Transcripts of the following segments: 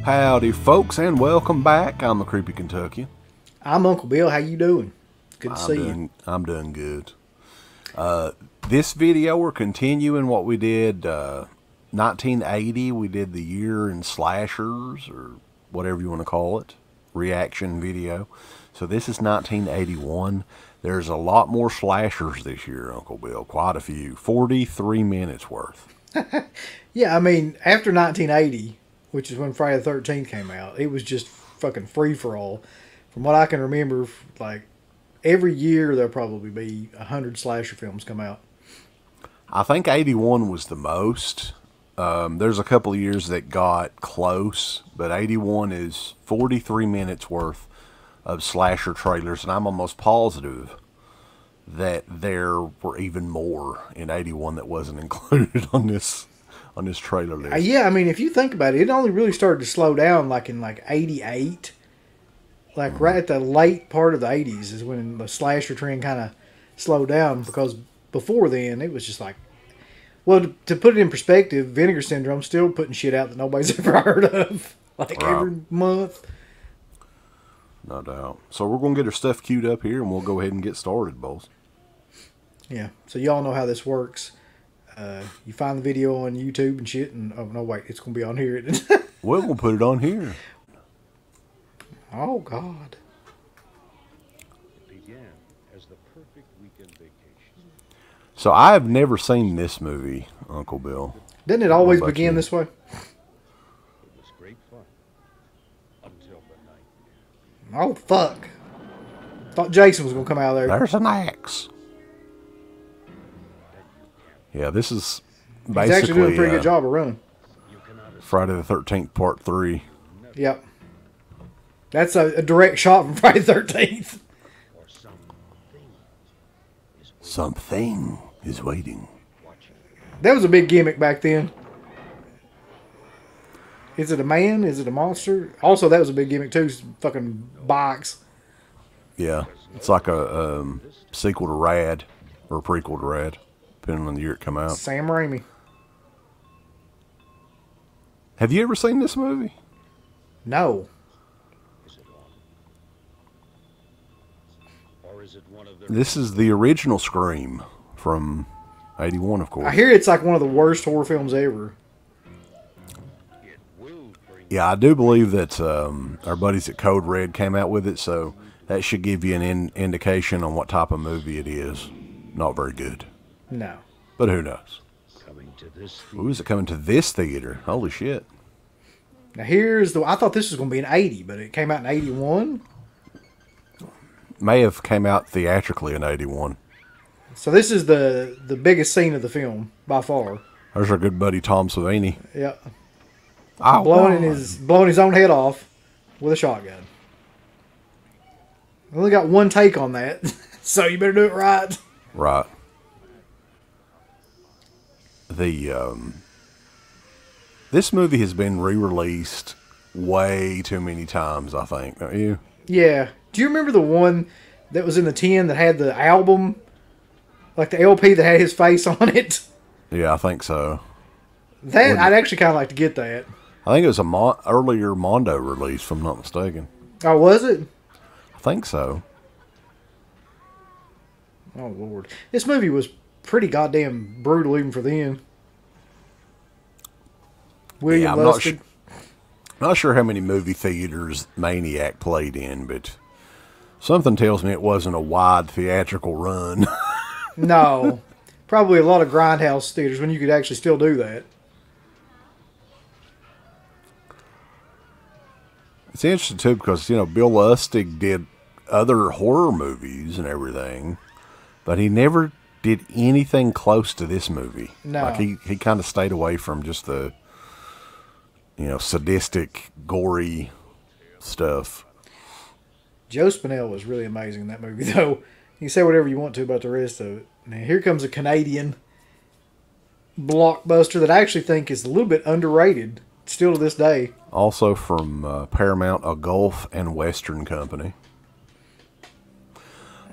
Howdy, folks, and welcome back. I'm the Creepy Kentuckian. I'm Uncle Bill. How you doing? Good to see you. I'm doing good. This video, we're continuing what we did 1980. We did the year in slashers, or whatever you want to call it, reaction video. So this is 1981. There's a lot more slashers this year, Uncle Bill. Quite a few. 43 minutes worth. Yeah, I mean, after 1980, which is when Friday the 13th came out, it was just fucking free-for-all. From what I can remember, like, every year there'll probably be 100 slasher films come out. I think 81 was the most. There's a couple of years that got close, but 81 is 43 minutes worth of slasher trailers, and I'm almost positive that there were even more in 81 that wasn't included on this trailer list. Yeah, I mean, if you think about it, it only really started to slow down like in like 88. Like right at the late part of the 80s is when the slasher trend kind of slowed down, because before then it was just like, well, to put it in perspective, Vinegar Syndrome's still putting shit out that nobody's ever heard of, like every month. No doubt. So we're going to get our stuff queued up here, and we'll go ahead and get started, boys. Yeah, so y'all know how this works. You find the video on YouTube and shit, and oh no, wait, it's going to be on here. Well, we'll put it on here. Oh God. It began as the perfect weekend vacation. So I've never seen this movie, Uncle Bill. Didn't it always begin this way? It was great fun until the night. Oh fuck! Thought Jason was going to come out of there. There's an axe. Yeah, this is basically... He's actually doing a pretty good job of running. Friday the 13th, Part 3. Yep. That's a direct shot from Friday the 13th. Something is waiting. That was a big gimmick back then. Is it a man? Is it a monster? Also, that was a big gimmick too. Fucking box. Yeah, it's like a sequel to Rad, or a prequel to Rad, depending on the year it come out. Sam Raimi. Have you ever seen this movie? No. This is the original Scream from 81, of course. I hear it's like one of the worst horror films ever. Yeah, I do believe that our buddies at Code Red came out with it, so that should give you an indication on what type of movie it is. Not very good. No. But who knows? Who is it coming to this theater? Holy shit. Now here's I thought this was going to be an 80, but it came out in 81. May have came out theatrically in 81. So this is the biggest scene of the film, by far. There's our good buddy Tom Savini. Yeah. Oh, blowing his own head off with a shotgun. I only got one take on that, so you better do it right. Right. This movie has been re-released way too many times, I think, don't you? Yeah. Do you remember the one that was in the tin that had the album, like the LP that had his face on it? Yeah, I think so. I'd actually kind of like to get that. I think it was a earlier Mondo release, if I'm not mistaken. Oh, was it? I think so. Oh, Lord. This movie was pretty goddamn brutal even for then. William Lustig. Not sure how many movie theaters Maniac played in, but something tells me it wasn't a wide theatrical run. No. Probably a lot of grindhouse theaters when you could actually still do that. It's interesting, too, because, Bill Lustig did other horror movies and everything, but he never did anything close to this movie. No. Like, he kind of stayed away from just the, sadistic, gory stuff. Joe Spinell was really amazing in that movie, though. You can say whatever you want to about the rest of it. Now, here comes a Canadian blockbuster that I actually think is a little bit underrated, still to this day. Also from Paramount, a Gulf and Western company.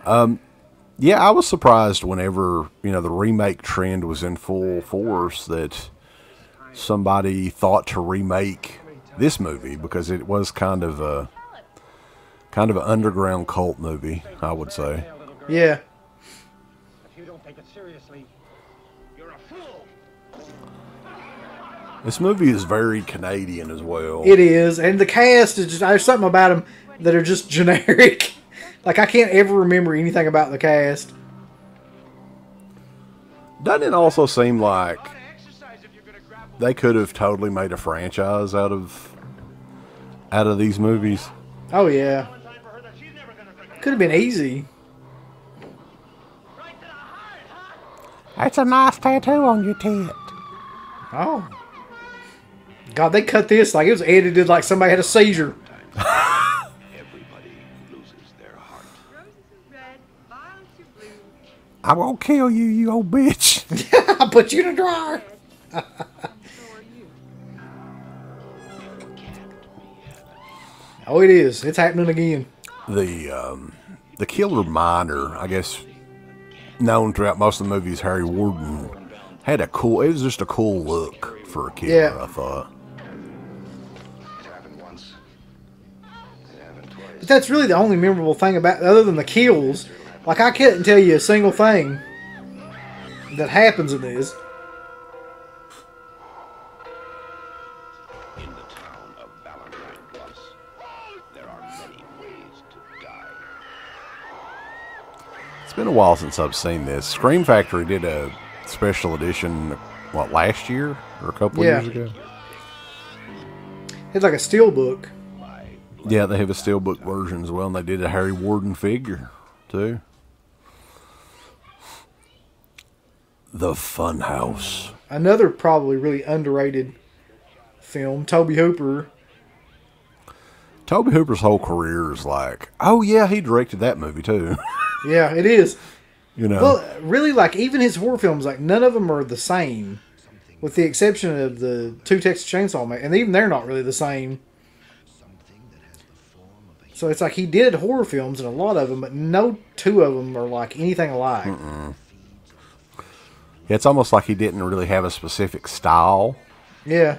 Yeah, I was surprised whenever, the remake trend was in full force that somebody thought to remake this movie because it was kind of an underground cult movie, I would say. Yeah. If you don't take it seriously, you're a fool. This movie is very Canadian as well. It is, and the cast is just, there's something about them that are just generic. Like, I can't ever remember anything about the cast. Doesn't it also seem like they could have totally made a franchise out of these movies? Oh, yeah. Could have been easy. That's a nice tattoo on your tit. Oh. God, they cut this like it was edited like somebody had a seizure. Everybody loses their heart. Roses are red, violets are blue. I won't kill you, you old bitch. I'll put you in a dryer. So are you. Oh, it is. It's happening again. The killer Manor, I guess, known throughout most of the movies, Harry Warden, had it was just a cool look for a killer, Yeah. I thought. It happened once. It happened twice. But that's really the only memorable thing about, other than the kills. Like, I couldn't tell you a single thing that happens in this. In the town of Valentine Plus, there are many ways to die. It's been a while since I've seen this. Scream Factory did a special edition, what, last year? Or a couple of Yeah. years ago? It's like a steel book. Yeah, they have a steelbook version as well, and they did a Harry Warden figure, too. The Funhouse. Another probably really underrated film. Tobe Hooper. Tobe Hooper's whole career is like, oh yeah, he directed that movie too. Yeah, it is. You know, Well, really, like, even his horror films, like, none of them are the same. With the exception of the two Texas Chainsaw Man. And even they're not really the same. So it's like he did horror films in a lot of them, but no two of them are like anything alike. it's almost like he didn't really have a specific style. Yeah.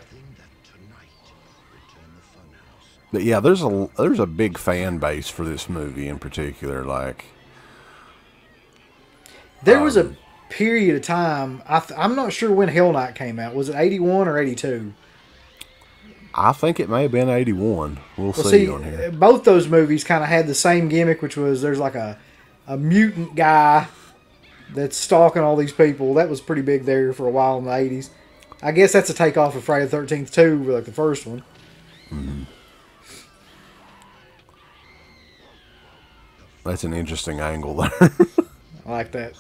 But yeah, there's a big fan base for this movie in particular. Like, There was a period of time, I'm not sure when Hell Night came out. Was it 81 or 82? I think it may have been 81. We'll Well, see on here. both those movies kind of had the same gimmick, which was there's like a mutant guy that's stalking all these people. That was pretty big there for a while in the 80s. I guess that's a takeoff of Friday the 13th too, like the first one. That's an interesting angle there. I like that.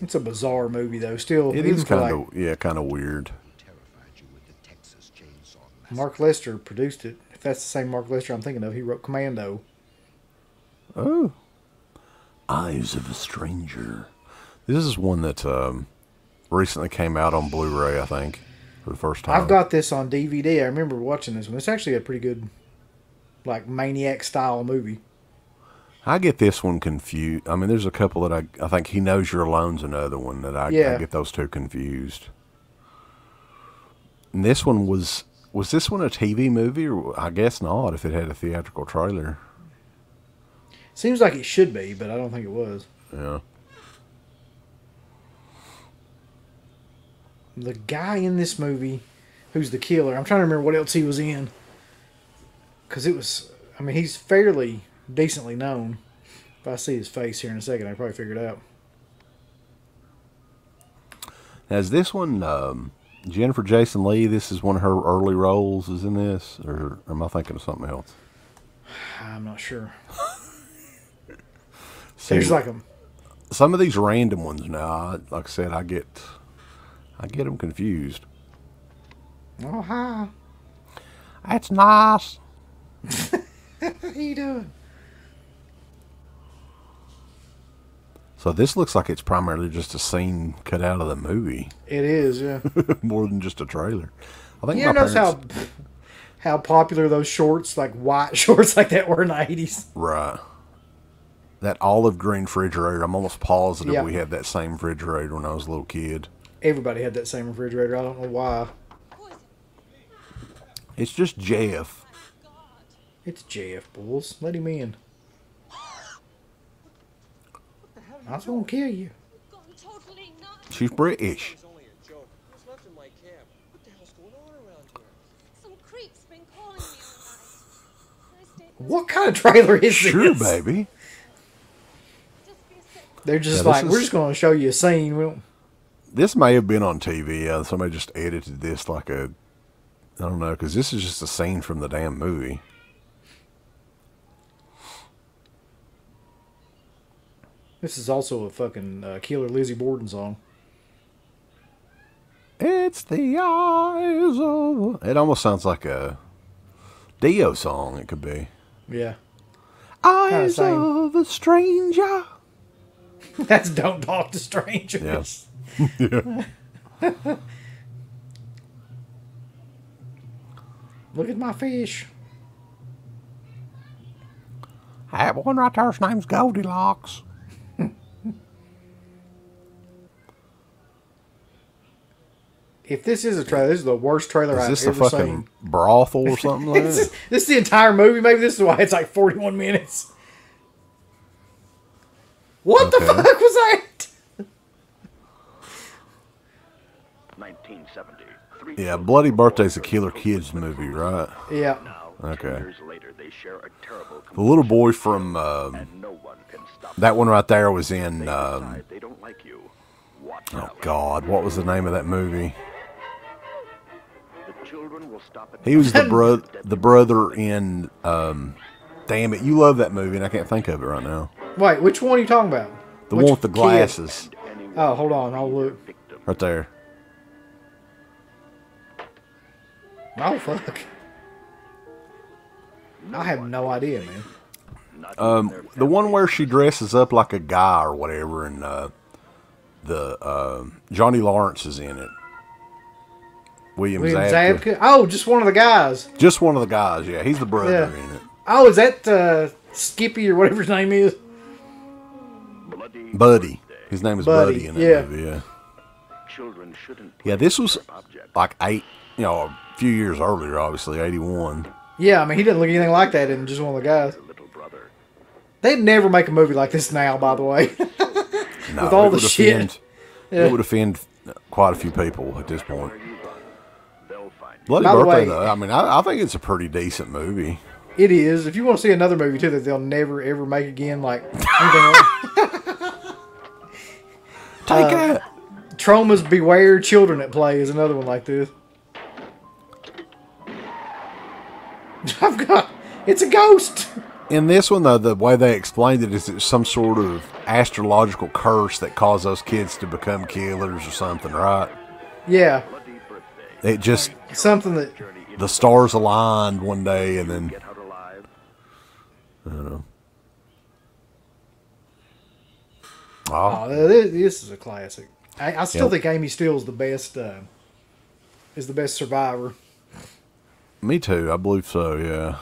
It's a bizarre movie though. Still, It even is for, kind of weird. Mark Lester produced it. If that's the same Mark Lester I'm thinking of, he wrote Commando. Oh. Eyes of a Stranger. This is one that recently came out on Blu-ray, I think, for the first time. I've got this on DVD. I remember watching this one. It's actually a pretty good, like, Maniac style movie. I get this one confused. I mean, there's a couple that I think He Knows You're Alone's another one that I get those two confused. And this one was this one a TV movie? Or I guess not, if it had a theatrical trailer. Seems like it should be, but I don't think it was. Yeah. The guy in this movie who's the killer, I'm trying to remember what else he was in. Because it was, I mean, he's fairly decently known. If I see his face here in a second, I'll probably figure it out. Now, is this one Jennifer Jason Leigh? This is one of her early roles, is in this? Or am I thinking of something else? I'm not sure. See, There's like a... some of these random ones now, like I said, I get them confused. Oh, hi. That's nice. How you doing? So this looks like it's primarily just a scene cut out of the movie, It is, yeah. more than just a trailer. I think You my ever notice parents, how popular those shorts, like white shorts like that, were in the 80s? right. That olive green refrigerator, I'm almost positive Yeah. we had that same refrigerator when I was a little kid. Everybody had that same refrigerator. I don't know why. It's just Jeff. It's Jeff, bulls. Let him in. I was gonna kill you. She's British. It's only a joke. What's left in my cab? What the hell's going on around here? Some creep's been calling me all night. Can I stay? What kind of trailer is Sure, this? baby. Just be a sec. They're just Yeah, like, this we're is- just gonna show you a scene. This may have been on TV. Somebody just edited this like a, I don't know, because this is just a scene from the damn movie. This is also a fucking Killer Lizzie Borden song. It's the eyes of... It almost sounds like a Dio song, it could be. Yeah. Eyes same. of a stranger. That's Don't Talk to Strangers. Yeah. Look at my fish. I have one right there. His name's Goldilocks. If this is a trailer, this is the worst trailer Is I've this a ever fucking seen. brothel or something like This that? is the entire movie. Maybe this is why it's like 41 minutes. What the Okay. fuck was that? 1970. Yeah, Bloody Birthday's a Killer Kids movie, right? Yeah. Now, Okay. 10 years later, they share a terrible The little boy from and no one can stop that one right there was in. They decide they don't like you. Watch Oh out. God, what was the name of that movie? The children will stop at He was the brother in. Damn it, you love that movie, and I can't think of it right now. Wait, which one are you talking about? The Which one with the kid? glasses, Oh, hold on. I'll look. right there. Oh, fuck. I have no idea, man. The one where she dresses up like a guy or whatever, and Johnny Lawrence is in it. William William Zabka. Zabka. Oh, just one of the guys. Just one of the guys, yeah. He's the brother Yeah. in it. Oh, is that Skippy or whatever his name is? Buddy. His name is Buddy, Buddy in that yeah. movie, yeah. Children shouldn't Yeah, this was object. like a few years earlier, obviously, 81. Yeah, I mean, he didn't look anything like that in just one of the guys. Little brother. They'd never make a movie like this now, by the way. No, With all it the would shit. offend- Yeah. It would offend quite a few people at this point. Where you run, they'll find you. Bloody By the Birthday, way- though, I mean, I think it's a pretty decent movie. It is. If you want to see another movie, too, that they'll never, ever make again, like anything like Take that. Trauma's Beware Children at Play is another one like this. It's a ghost. In this one, though, the way they explained it is it's some sort of astrological curse that caused those kids to become killers or something, right? Yeah, It just, something that the stars aligned one day and then, Get out alive. I don't know. oh, Oh, this is a classic. I still Yep. think Amy Steele's the best survivor. me too. I believe so, yeah.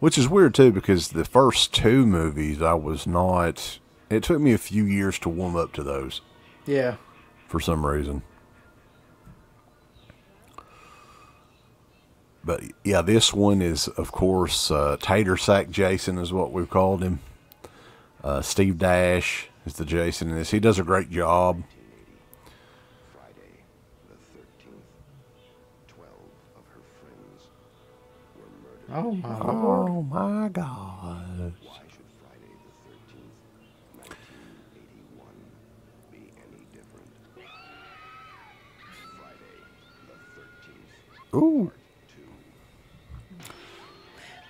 Which is weird, too, because the first two movies, I was not... It took me a few years to warm up to those Yeah, for some reason. But, yeah, this one is, of course, Tater Sack Jason is what we've called him. Steve Dash is the Jason in this. He does a great job. Friday, the 13th, 12 of her friends were murdered. oh my lord. Oh, my God. Why should Friday the 13th, 1981 be any different? Friday the 13th, Ooh.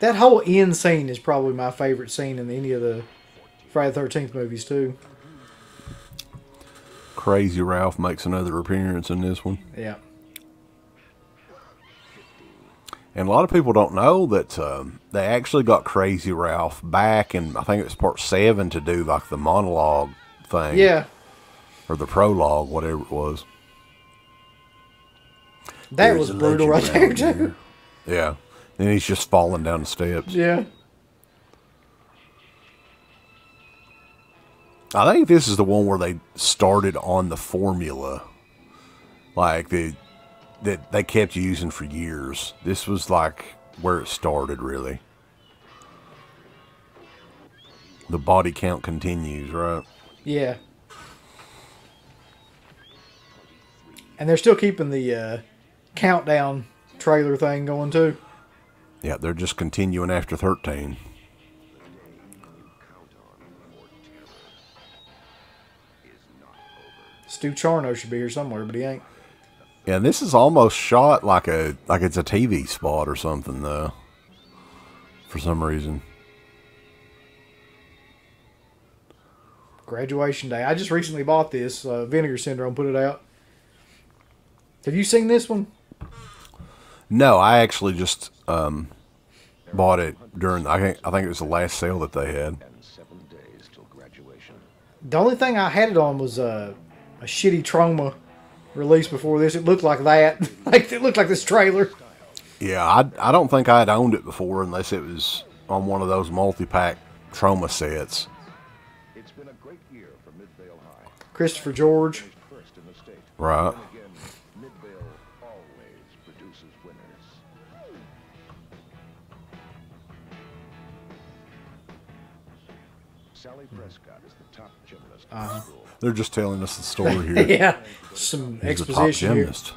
That whole end scene is probably my favorite scene in any of the Friday the 13th movies, too. Crazy Ralph makes another appearance in this one. Yeah. And a lot of people don't know that they actually got Crazy Ralph back, and I think it was part 7 to do like the monologue thing. Yeah. Or the prologue, whatever it was. That There's was a brutal right legend there, around too. here. Yeah. And he's just falling down the steps. Yeah. I think this is the one where they started on the formula. Like, that they kept using for years. This was like where it started, really. The body count continues, right? Yeah. And they're still keeping the countdown trailer thing going too. Yeah, they're just continuing after 13. Stu Charno should be here somewhere, but he ain't. Yeah, this is almost shot like it's a TV spot or something, though. For some reason. Graduation Day. I just recently bought this. Vinegar Syndrome put it out. Have you seen this one? No, I actually just bought it during. I think it was the last sale that they had. And 7 days till graduation. The only thing I had it on was a shitty Trauma release before this. It looked like that. Like it looked like this trailer. Yeah, I don't think I had owned it before unless it was on one of those multi-pack Trauma sets. It's been a great year for Midvale High. Christopher George. First in the state. Right. Again, Midvale always produces winners. Sally Prescott is the top gymnast in the school. They're just telling us the story here. Yeah. Some He's a top exposition here. gymnast.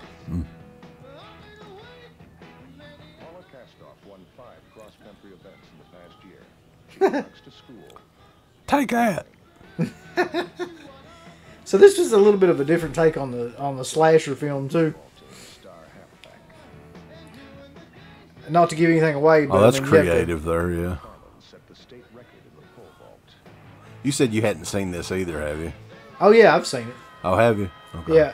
Paula Kastoff won 5 cross-country events in the past year. She walks to school. Take that. So this is a little bit of a different take on the slasher film too. Star halfback. Not to give anything away, but Oh, that's I mean, you have to- creative there, yeah. Carlin set the state record in the pole vault. You said you hadn't seen this either, have you? Oh yeah, I've seen it. Oh, have you? Okay. Yeah.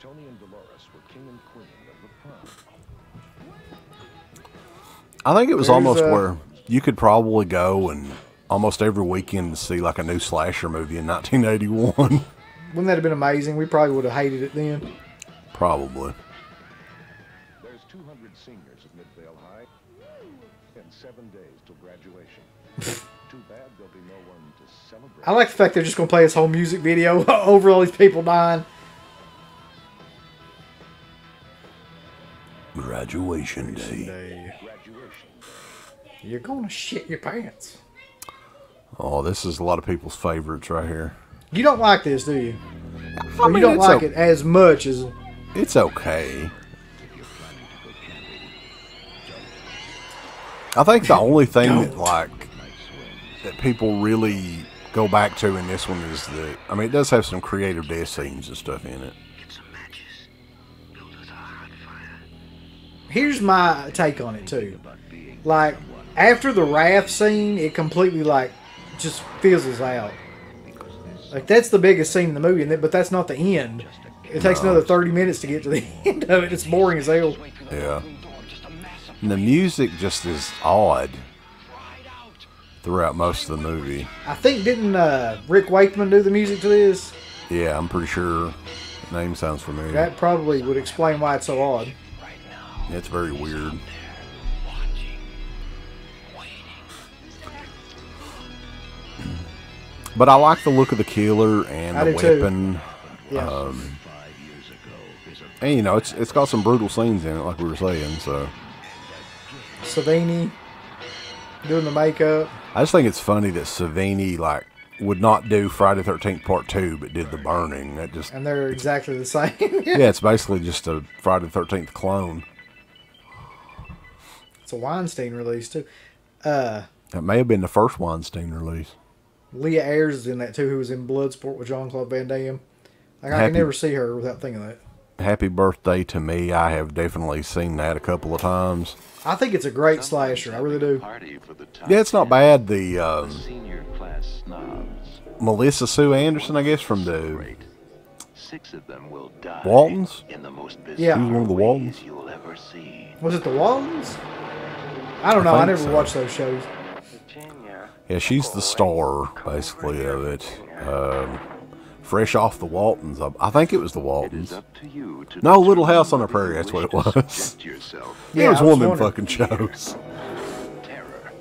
Tony and Dolores were king and queen of the prom. I think it was There's, almost where you could probably go and almost every weekend see like a new slasher movie in 1981. Wouldn't that have been amazing? We probably would have hated it then. Probably. There's 200 seniors at Midvale High and 7 days till graduation. Too bad there'll be no one to celebrate. I like the fact they're just going to play this whole music video over all these people dying. Graduation day. Graduation. You're going to shit your pants. Oh, this is a lot of people's favorites right here. You don't like this, do you? I Or mean, you don't it's like it as much as... It's okay. I think the only thing that people really go back to in this one is I mean, it does have some creative death scenes and stuff in it. Here's my take on it, too. Like, after the raft scene, it completely, like, just fizzles out. Like, that's the biggest scene in the movie, but that's not the end. It takes another 30 minutes to get to the end of it. It's boring as hell. Yeah. And the music just is odd throughout most of the movie. I think, didn't Rick Wakeman do the music to this? Yeah, I'm pretty sure the name sounds familiar. That probably would explain why it's so odd. It's very weird. But I like the look of the killer and I the do too. weapon. Yeah. And you know, it's got some brutal scenes in it, like we were saying. So Savini doing the makeup. I just think it's funny that Savini like would not do Friday the 13th Part 2, but did The Burning. That just And they're exactly the same. yeah, it's basically just a Friday the 13th clone. It's a Weinstein release, too. That may have been the first Weinstein release. Leah Ayres is in that, too, who was in Bloodsport with Jean-Claude Van Damme. Like, I Happy- can never see her without thinking that. Happy Birthday to Me. I have definitely seen that a couple of times. I think it's a great slasher. I really do. Party for the top Yeah, it's not 10 bad. The senior class snobs. Melissa Sue Anderson, I guess, from the Great. 6 of them will die. Waltons? In the most Yeah. She was one of the Waltons? ways you'll ever see. Was it the Waltons? I don't know. I think never so. watched those shows. Yeah, she's the star, basically, of it. Fresh off the Waltons. I think it was the It is Waltons. up to you to No, Little determine House on the whether Prairie, you that's what it wish to was. subject yourself Yeah, it was I one of was them wondering. fucking shows. to terror.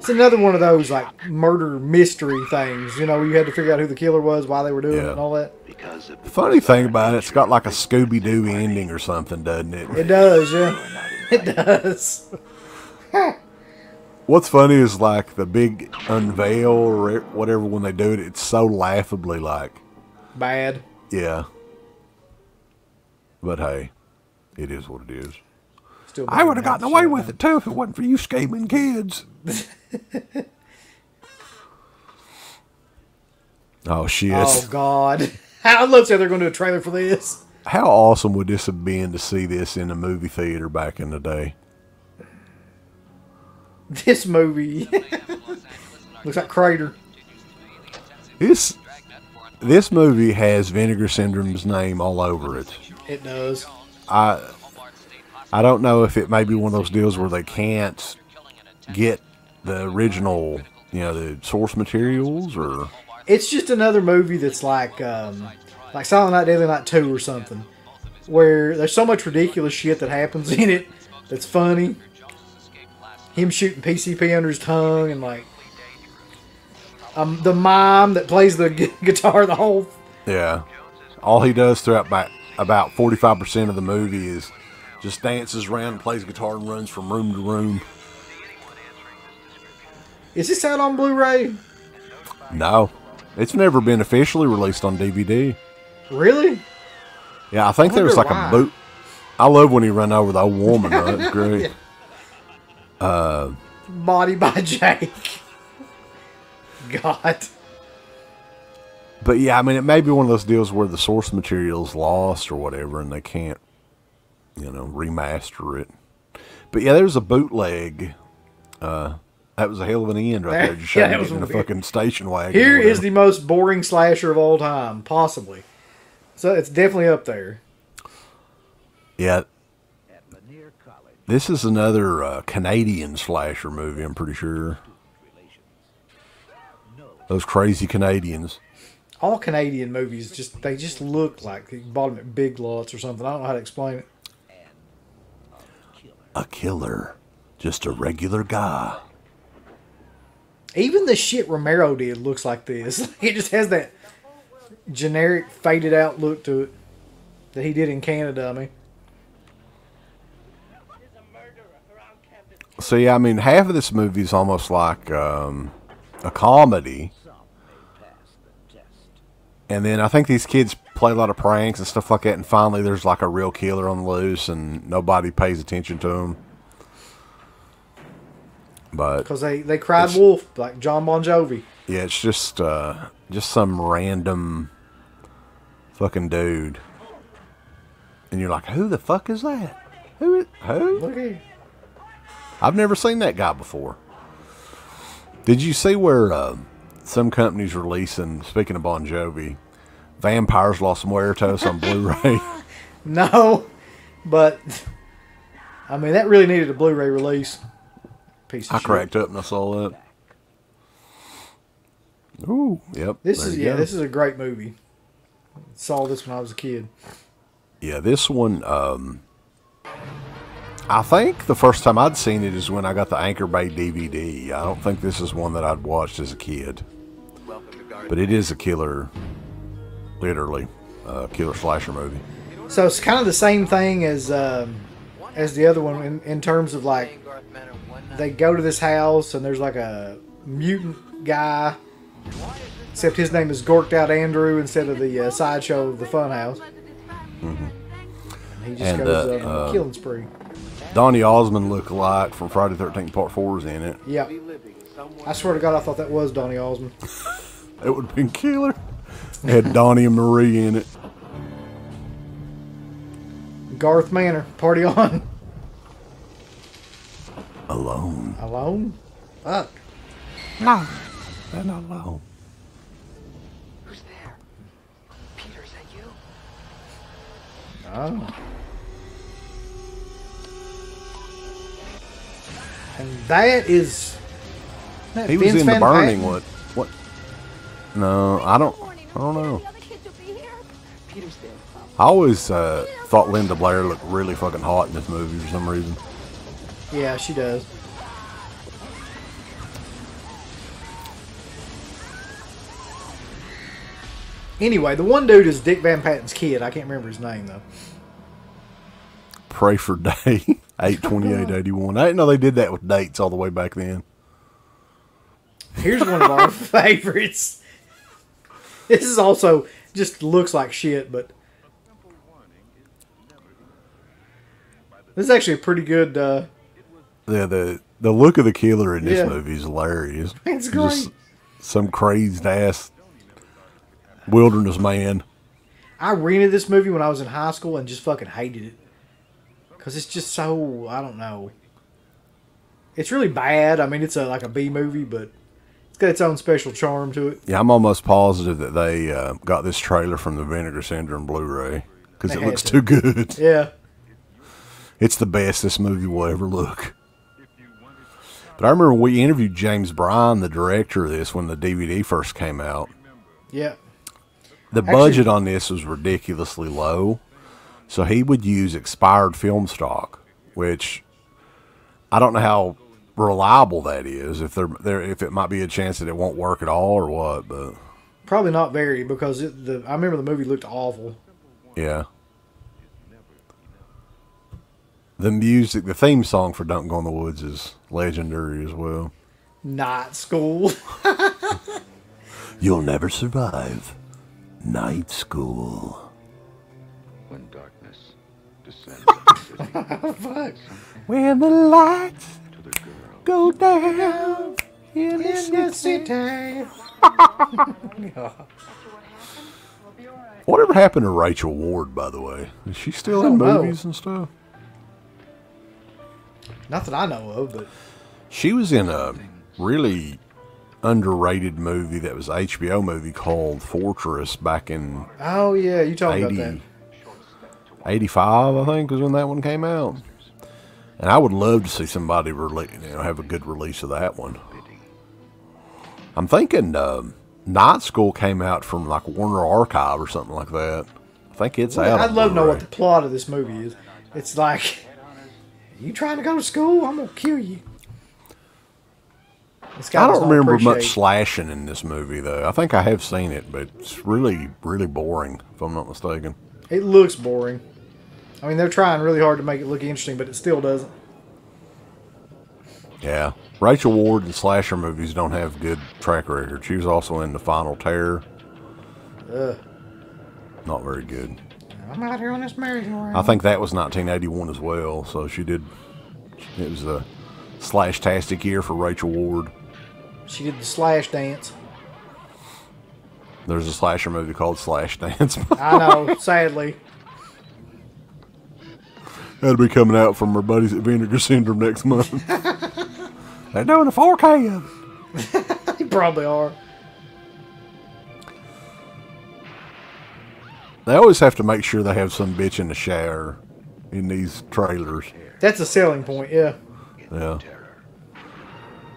It's another one of those like murder mystery things. You know, you had to figure out who the killer was, why they were doing it, and all that. Because of The funny thing about it, it's got like a Scooby-Doo ending or something, doesn't it? It does, yeah. It does. What's funny is like the big unveil or whatever when they do it, it's so laughably like, Bad. yeah. But hey, it is what it is. Still I would have bad gotten away shit, with man. it too if it wasn't for you scheming kids. Oh shit. Oh God! How looks like they're going to do a trailer for this. How awesome would this have been to see this in a movie theater back in the day? This movie looks like Crater. This movie has Vinegar Syndrome's name all over it. It does. I don't know if it may be one of those deals where they can't get the original, you know, the source materials, or It's just another movie that's like Silent Night, Deadly Night 2 or something, where there's so much ridiculous shit that happens in it that's funny. Him shooting PCP under his tongue, and like the mime that plays the guitar the whole. yeah. All he does throughout about 45% of the movie is just dances around and plays guitar and runs from room to room. Is this out on Blu-ray? No, it's never been officially released on DVD. Really? Yeah, I think there was like why. a boot. I love when he run over the old woman. Though. It's great. Body by Jake. God. But yeah, I mean, it may be one of those deals where the source material's lost or whatever, and they can't, you know, remaster it. But yeah, there's a bootleg. That was a hell of an end right there. Just Yeah, showing that it was in a weird. fucking station wagon. Here or is whatever. the most boring slasher of all time, possibly. So it's definitely up there. Yeah. This is another Canadian slasher movie, I'm pretty sure. Those crazy Canadians. All Canadian movies they just look like you bought them at Big Lots or something. I don't know how to explain it. A killer. Just a regular guy. Even the shit Romero did looks like this. It just has that generic faded out look to it that he did in Canada. I mean, So yeah, I mean, half of this movie is almost like a comedy. And then I think these kids play a lot of pranks and stuff like that, and finally there's like a real killer on the loose and nobody pays attention to him. But because they cried wolf like John Bon Jovi. yeah, it's just some random fucking dude. And you're like, who the fuck is that? Who? Look here. I've never seen that guy before. Did you see where some companies releasing, speaking of Bon Jovi, Vampires Los Muertos on Blu-ray? No, but I mean that really needed a Blu-ray release. Piece of I shit. cracked up and I saw that. Ooh, yep. This there is you go. this is a great movie. Saw this when I was a kid. Yeah, this one, I think the first time I'd seen it is when I got the Anchor Bay DVD. I don't think this is one that I'd watched as a kid. But it is a killer, literally, killer slasher movie. So it's kind of the same thing as the other one in terms of like they go to this house and there's like a mutant guy, except his name is Gorked Out Andrew instead of the sideshow of the Funhouse. Mm-hmm. He just And, goes on a killing spree. Donnie Osmond look-alike from Friday the 13th Part 4 is in it. Yeah. I swear to God, I thought that was Donnie Osmond. It would have been killer. It had Donnie and Marie in it. Garth Manor, party on. Alone. Alone? Fuck. No, they're not alone. Who's there? Peter, is that you? Oh. And that is. That He was Vince in the Van Burning. Patten? What? No, I don't know. Peter's there. I always thought Linda Blair looked really fucking hot in this movie for some reason. Yeah, she does. Anyway, the one dude is Dick Van Patten's kid. I can't remember his name, though. Pray for Day, 8/28/81. I didn't know they did that with dates all the way back then. Here's one of our favorites. This is also just looks like shit, but this is actually a pretty good. Yeah, the look of the killer in this movie is hilarious. It's great. Just some crazed ass wilderness man. I rented this movie when I was in high school and just fucking hated it. Because it's just so, I don't know. It's really bad. I mean, it's like a B movie, but it's got its own special charm to it. Yeah, I'm almost positive that they got this trailer from the Vinegar Syndrome Blu-ray. Because it looks too good. Yeah. It's the best this movie will ever look. But I remember we interviewed James Bryan, the director of this, when the DVD first came out. Yeah. The budget on this was ridiculously low. So he would use expired film stock, which I don't know how reliable that is. If if it might be a chance that it won't work at all or what, but probably not very, because I remember the movie looked awful. Yeah. The music, the theme song for Don't Go in the Woods is legendary as well. Night School. You'll never survive night school. When darkness descends Fuck. When the lights go down in the city. Whatever happened to Rachel Ward, by the way? Is she still in movies and stuff? Not that I know of, but she was in a really underrated movie that was an HBO movie called Fortress back in oh yeah, you talking about that 85, I think, was when that one came out. And I would love to see somebody have a good release of that one. I'm thinking Night School came out from like Warner Archive or something like that. I think it's out. I'd love to know what the plot of this movie is. It's like, you trying to go to school? I'm gonna kill you. I don't remember much slashing in this movie, though. I think I have seen it, but it's really, really boring, if I'm not mistaken. It looks boring. I mean, they're trying really hard to make it look interesting, but it still doesn't. Yeah. Rachel Ward in slasher movies don't have good track record. She was also in The Final Terror. Not very good. I'm out here on this merry-go-round. I think that was 1981 as well, so she did. It was a slash-tastic year for Rachel Ward. She did the Slash Dance. There's a slasher movie called Slash Dance. I know, sadly. That'll be coming out from our buddies at Vinegar Syndrome next month. They're doing a 4K of it. They probably are. They always have to make sure they have some bitch in the shower in these trailers. That's a selling point, yeah. Yeah.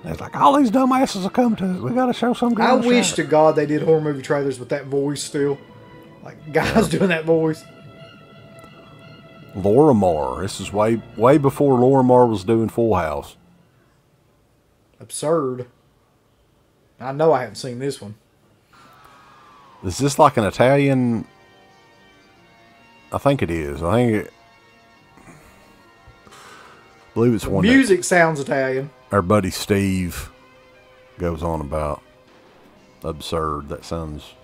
It's like, all these dumbasses will come to it. We got to show some girl I in the wish shower. to God they did horror movie trailers with that voice still. Like, guys doing that voice. Laura Marr. This is way before Laura Marr was doing Full House. Absurd. I know I haven't seen this one. Is this like an Italian? I think it is. I believe it's one. Music sounds Italian. Our buddy Steve goes on about. Absurd. That sounds.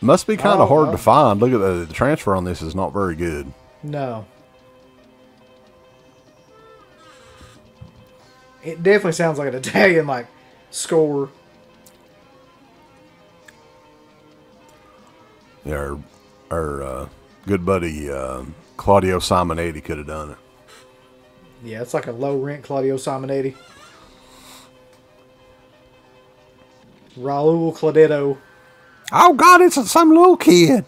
Must be kind of hard to find. Look at the transfer on this is not very good. No. It definitely sounds like an Italian like score. Yeah, our good buddy Claudio Simonetti could have done it. Yeah, it's like a low rent Claudio Simonetti. Raul Claudetto. Oh God, it's some little kid.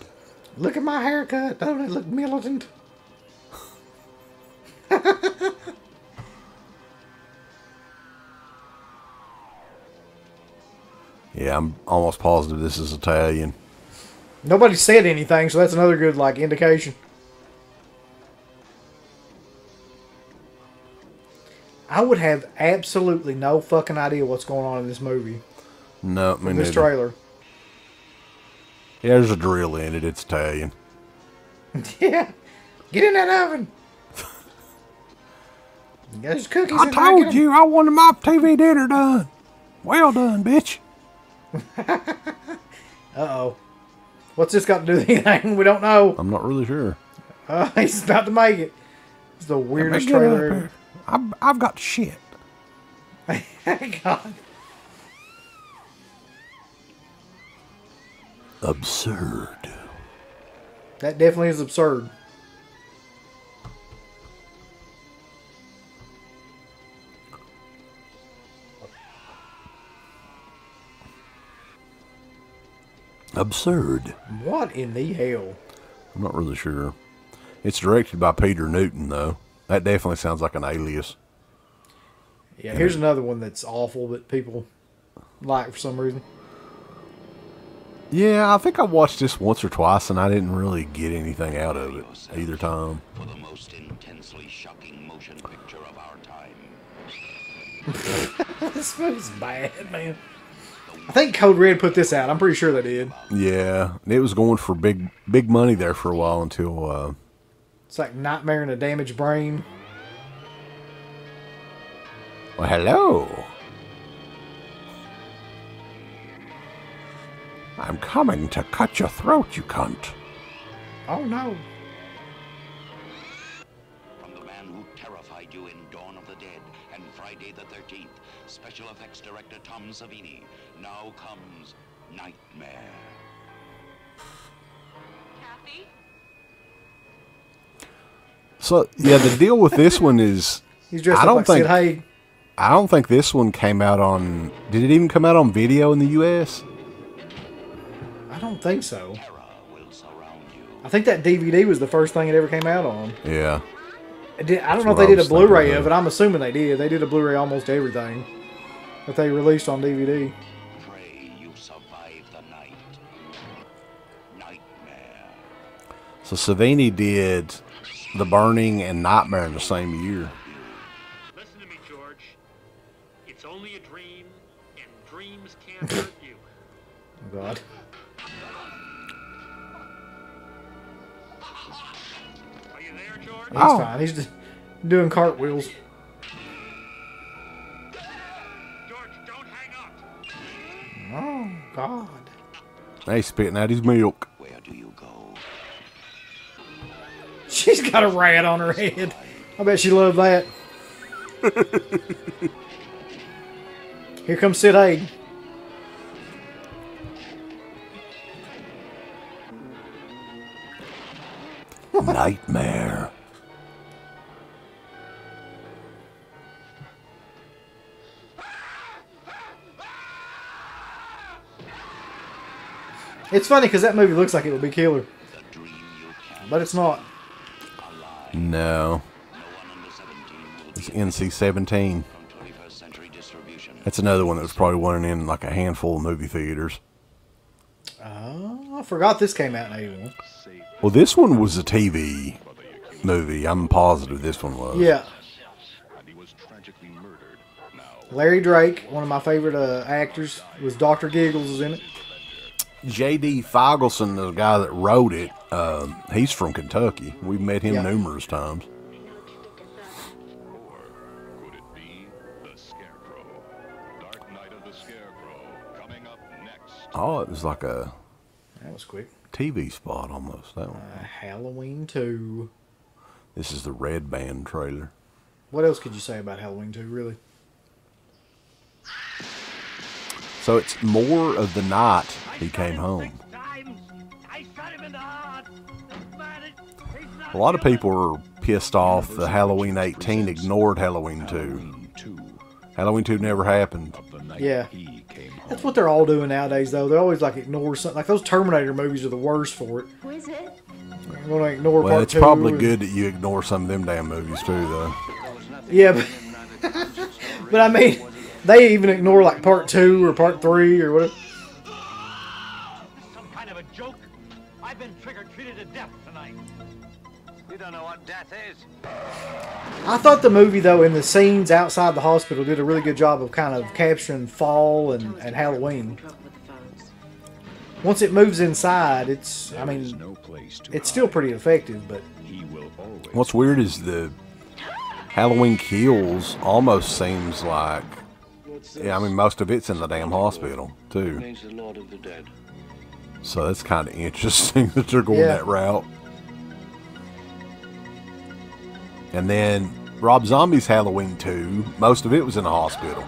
Look at my haircut. Don't it look militant? Yeah, I'm almost positive this is Italian. Nobody said anything, so that's another good like indication. I would have absolutely no fucking idea what's going on in this movie. No, me in this neither. trailer. Yeah, there's a drill in it. It's Italian. Yeah. Get in that oven. There's cookies. I told you I wanted my TV dinner done. Well done, bitch. Uh-oh. What's this got to do with anything? We don't know. I'm not really sure. He's about to make it. It's the weirdest trailer ever. I've got shit. God. Absurd. That definitely is absurd. Absurd. What in the hell? I'm not really sure. It's directed by Peter Newton, though. That definitely sounds like an alias. Yeah, here's another one that's awful that people like for some reason. Yeah, I think I watched this once or twice, and I didn't really get anything out of it either time. For the most intensely shocking motion picture of our time. This movie's bad, man. I think Code Red put this out. I'm pretty sure they did. Yeah, it was going for big money there for a while until... It's like Nightmare in a Damaged Brain. Well, hello. I'm coming to cut your throat, you cunt. Oh, no. From the man who terrified you in Dawn of the Dead and Friday the 13th, special effects director Tom Savini, now comes Nightmare. Kathy? So, yeah, the deal with this one is... He's dressed up like Sid Haig. I don't think this one came out on... Did it even come out on video in the U.S.? I don't think so. I think that DVD was the first thing it ever came out on. Yeah. I don't know if they did a Blu-ray of it. I'm assuming they did. They did a Blu-ray almost everything that they released on DVD. Pray you survive the night. Nightmare. So Savini did The Burning and Nightmare in the same year. Listen to me, George. It's only a dream, and dreams can't hurt you. Oh, God. Are you there, George? He's fine. He's just doing cartwheels. George, don't hang up. Oh, God. He's spitting out his milk. Where do you go? She's got a rat on her head. I bet she loved that. Here comes Sid Haig. Nightmare. It's funny because that movie looks like it would be killer. But it's not. No. It's NC-17. That's another one that was probably running in like a handful of movie theaters. Oh, I forgot this came out in 81. Well, this one was a TV movie. I'm positive this one was. Yeah. Larry Drake, one of my favorite actors, was Dr. Giggles is in it. J.D. Fogelson, the guy that wrote it, he's from Kentucky. We've met him numerous times. Oh, it was like a... That was quick. TV spot almost, that one. Halloween 2. This is the Red Band trailer. What else could you say about Halloween 2, really? So it's more of the night he came home. A lot of people are pissed off that Halloween 18 ignored Halloween 2. Halloween 2 never happened. Yeah. That's what they're all doing nowadays, though. They always like ignore something. Like those Terminator movies are the worst for it. Who is it? I'm going to ignore Well, part it's 2 probably and... good that you ignore some of them damn movies too, though. Yeah, but I mean, they even ignore like part 2 or part 3 or whatever. Some kind of a joke? I've been trigger-treated to death tonight. You don't know what death is. I thought the movie, though, in the scenes outside the hospital did a really good job of kind of capturing fall and Halloween. once it moves inside, it's, I mean, it's still pretty effective, but... What's weird is the Halloween Kills almost seems like, yeah, I mean, most of it's in the damn hospital, too. So that's kind of interesting that they're going that route. And then Rob Zombie's Halloween 2, most of it was in a hospital.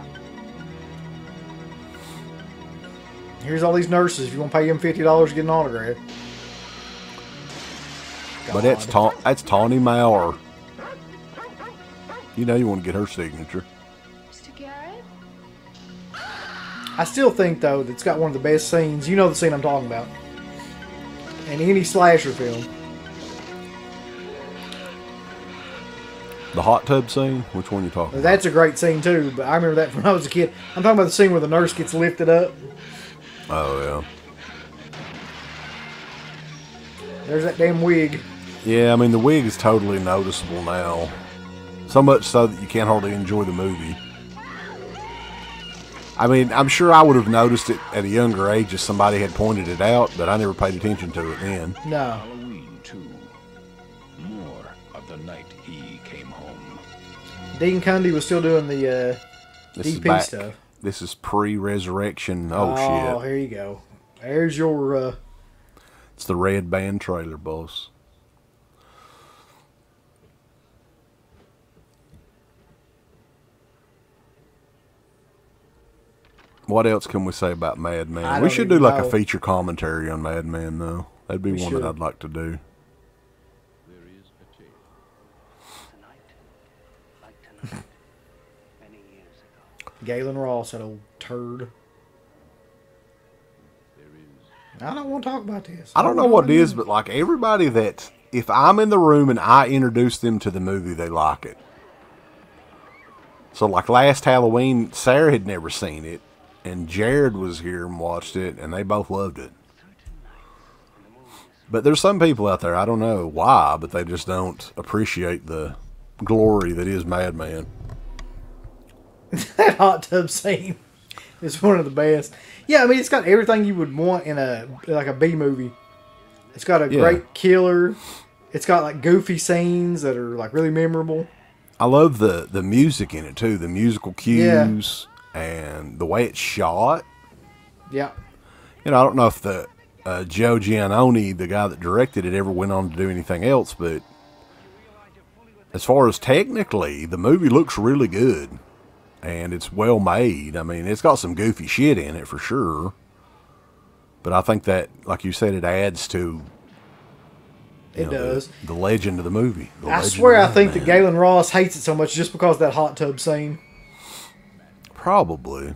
Here's all these nurses. If you want to pay them $50 to get an autograph. But that's Tawny Maurer. You know you want to get her signature. Mr. Garrett? I still think, though, that it's got one of the best scenes. You know the scene I'm talking about. In any slasher film. The hot tub scene? Which one are you talking about? That's a great scene, too. But I remember that from when I was a kid. I'm talking about the scene where the nurse gets lifted up. Oh, yeah. There's that damn wig. Yeah, I mean, the wig is totally noticeable now. So much so that you can't hardly enjoy the movie. I mean, I'm sure I would have noticed it at a younger age if somebody had pointed it out, but I never paid attention to it then. No. Halloween 2. More of the night he came home. Dean Cundy was still doing the DP stuff. This is pre-resurrection. Oh, Oh, shit. here you go. There's your... It's the red band trailer, boss. What else can we say about Madman? We should do like a feature commentary on Madman, though. That'd be one that I'd like to do. There is a tale. Tonight, like tonight, many years ago. Galen Ross, that old turd. I don't want to talk about this. I don't know what it is, but like everybody that, if I'm in the room and I introduce them to the movie, they like it. So like last Halloween, Sarah had never seen it, and Jared was here and watched it, and they both loved it. But there's some people out there, I don't know why, but they just don't appreciate the glory that is Madman. That hot tub scene is one of the best. Yeah, I mean, it's got everything you would want in a B movie. It's got a great killer. It's got like goofy scenes that are like really memorable. I love the music in it too, the musical cues and the way it's shot. Yeah. You know, I don't know if the Joe Giannone, the guy that directed it, ever went on to do anything else, but as far as technically, the movie looks really good. And it's well made. I mean, it's got some goofy shit in it for sure. But I think that, like you said, it adds to the legend of the movie. I swear I think that Galen Ross hates it so much just because of that hot tub scene. Probably.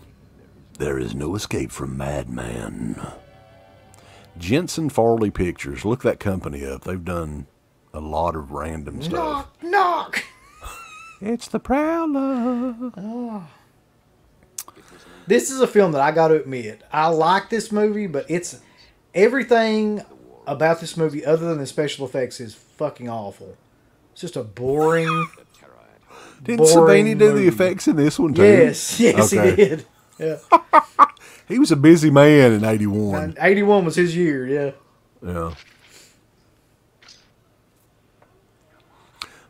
There is no escape from Madman. Jensen Farley Pictures. Look that company up. They've done a lot of random stuff. Knock, knock. It's the Prowler. Oh. This is a film that I got to admit, I like this movie, but it's everything about this movie other than the special effects is fucking awful. It's just a boring. Didn't Savini do the effects in this one too? Yes, he did. Yeah. He was a busy man in 81. 81 was his year, yeah. Yeah.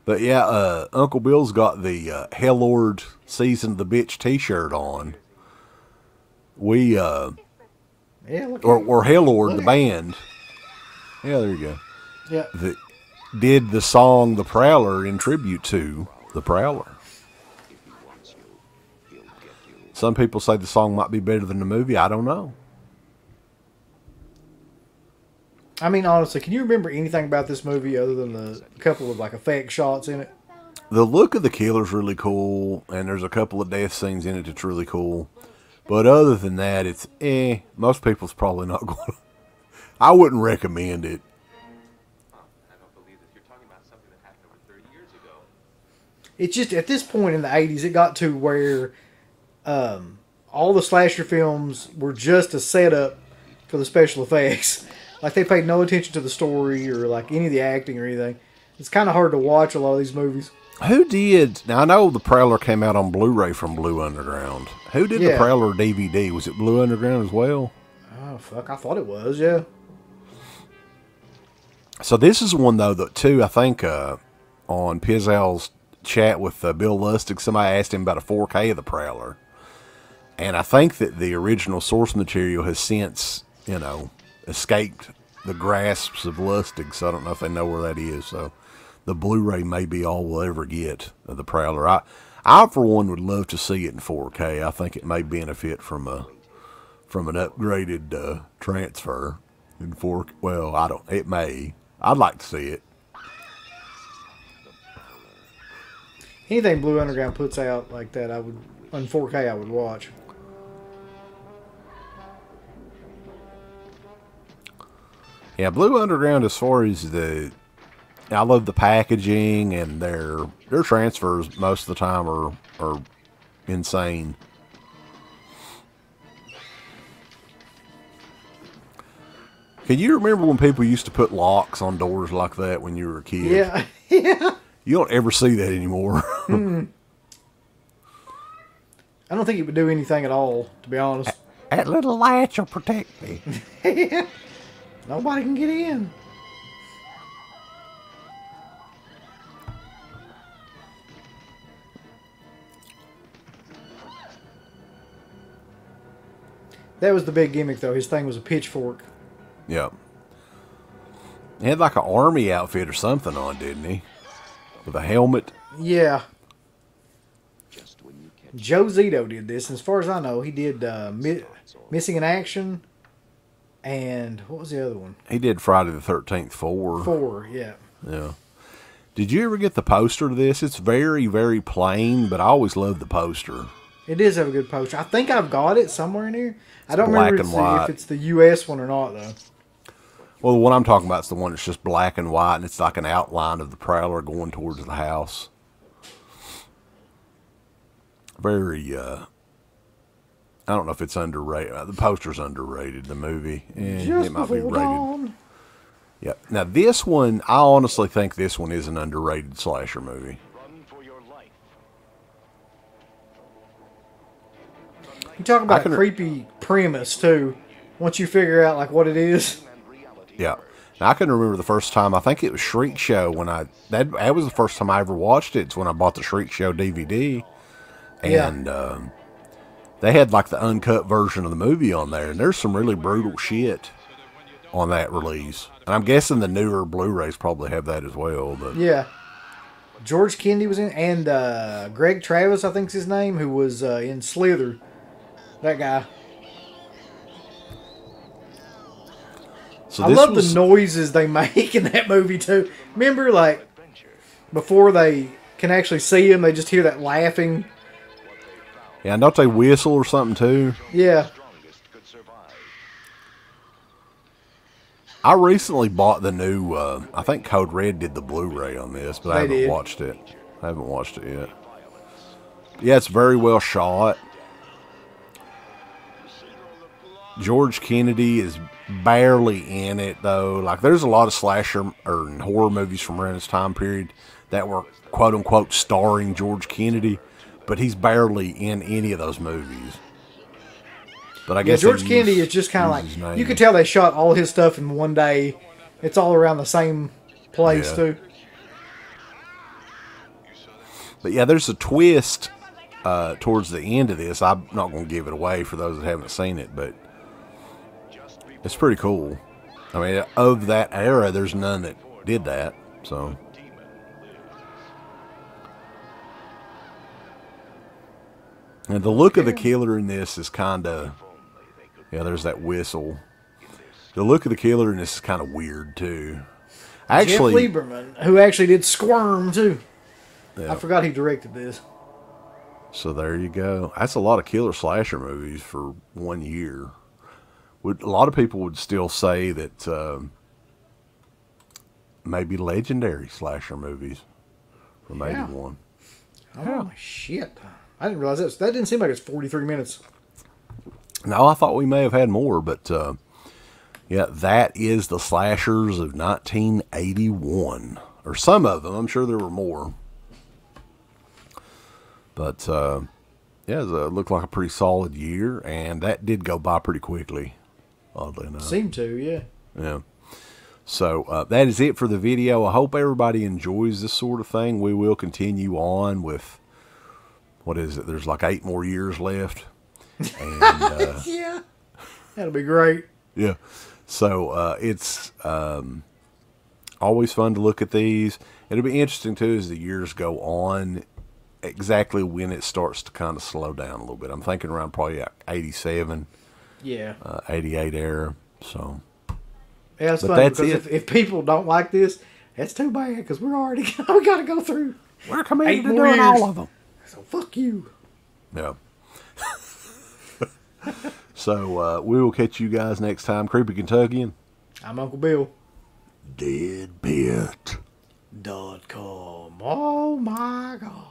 But yeah, Uncle Bill's got the Hellord Season of the Bitch t-shirt on. We, or Hellord, the band. Yeah, there you go. Yeah. Did the song The Prowler in tribute to the Prowler. Some people say the song might be better than the movie. I don't know. I mean, honestly, can you remember anything about this movie other than the couple of like effect shots in it? The look of the killer's really cool, and there's a couple of death scenes in it that's really cool. But other than that, it's most people's probably not going to. I wouldn't recommend it. I don't believe this. You're talking about something that happened over 30 years ago. It's just, at this point in the 80s, it got to where all the slasher films were just a setup for the special effects. Like, they paid no attention to the story or, like, any of the acting or anything. It's kind of hard to watch a lot of these movies. Who did... Now, I know the Prowler came out on Blu-ray from Blue Underground. Who did the Prowler DVD? Was it Blue Underground as well? Oh, fuck. I thought it was, yeah. So this is one, though, that, too, I think on Pizzell's chat with Bill Lustig, somebody asked him about a 4K of the Prowler. And I think that the original source material has since, you know, escaped the grasps of Lustig, so I don't know if they know where that is. So the Blu-ray may be all we'll ever get of the Prowler. I for one, would love to see it in 4K. I think it may benefit from an upgraded transfer in 4K. Well, it may. I'd like to see it. Anything Blue Underground puts out like that, on 4K, I would watch. Yeah, Blue Underground, as far as I love the packaging, and their transfers most of the time are insane. Can you remember when people used to put locks on doors like that when you were a kid? Yeah. Yeah. You don't ever see that anymore. I don't think it would do anything at all, to be honest. That little latch will protect me. Yeah. Nobody can get in. That was the big gimmick, though. His thing was a pitchfork. Yeah. He had like an army outfit or something on, didn't he? With a helmet. Yeah. Joe Zito did this. And as far as I know, he did Missing in Action. And what was the other one? He did Friday the 13th 4. 4, yeah. Yeah. Did you ever get the poster to this? It's very, very plain, but I always loved the poster. It does have a good poster. I think I've got it somewhere in here. I don't black remember and white. if it's the U.S. one or not, though. Well, the one I'm talking about is the one that's just black and white, and it's like an outline of the Prowler going towards the house. Very, I don't know if it's underrated. The poster's underrated, the movie. It might be rated. Dawn. Yeah. Now, this one, I honestly think this one is an underrated slasher movie. You talk about a creepy premise, too, once you figure out, like, what it is. Yeah. Now, I can remember the first time, I think it was Shriek Show, when that was the first time I ever watched it. It's when I bought the Shriek Show DVD. And they had, like, the uncut version of the movie on there, and there's some really brutal shit on that release. And I'm guessing the newer Blu-rays probably have that as well. But yeah. George Kennedy was in, and Greg Travis, I think's his name, who was in Slither. That guy. So I love the noises they make in that movie, too. Remember, like, before they can actually see him, they just hear that laughing. Yeah, don't they whistle or something, too? Yeah. I recently bought the new, I think Code Red did the Blu-ray on this, but I haven't watched it. I haven't watched it yet. Yeah, it's very well shot. George Kennedy is barely in it, though. Like, there's a lot of slasher or horror movies from around this time period that were quote-unquote starring George Kennedy, but he's barely in any of those movies. But I guess George Kennedy is just kind of like, you could tell they shot all his stuff in one day. It's all around the same place, too. But yeah, there's a twist towards the end of this. I'm not going to give it away for those that haven't seen it, but it's pretty cool. I mean, of that era, there's none that did that, so. And the look of the killer in this is kind of, yeah, there's that whistle. The look of the killer in this is kind of weird, too. Actually, Jeff Lieberman, who actually did Squirm, too. Yeah. I forgot he directed this. So there you go. That's a lot of killer slasher movies for 1 year. A lot of people would still say that maybe legendary slasher movies from 81. Oh, shit. I didn't realize that. That didn't seem like it's 43 minutes. No, I thought we may have had more, but yeah, that is the slashers of 1981. Or some of them. I'm sure there were more. But, yeah, it looked like a pretty solid year, and that did go by pretty quickly. oddly enough. Seem to, yeah. Yeah. So that is it for the video. I hope everybody enjoys this sort of thing. We will continue on with, what is it? There's like 8 more years left. And, yeah. That'll be great. Yeah. So it's always fun to look at these. It'll be interesting, too, as the years go on, exactly when it starts to kind of slow down a little bit. I'm thinking around probably like 87, 88 era. So, yeah, it's funny because if people don't like this, that's too bad because we're already we got to go through. We're committed to doing all of them. So fuck you. Yeah. So we will catch you guys next time. Creepy Kentuckian. I'm Uncle Bill. DEADPIT.com. Oh my God.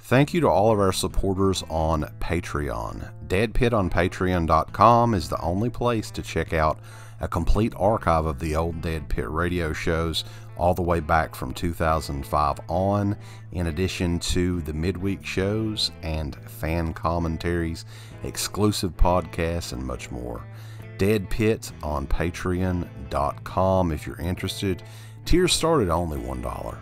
Thank you to all of our supporters on Patreon. DEADPIT on Patreon.com is the only place to check out a complete archive of the old Dead Pit radio shows all the way back from 2005 on, in addition to the midweek shows and fan commentaries, exclusive podcasts, and much more. Dead Pit on Patreon.com if you're interested. Tiers start at only $1.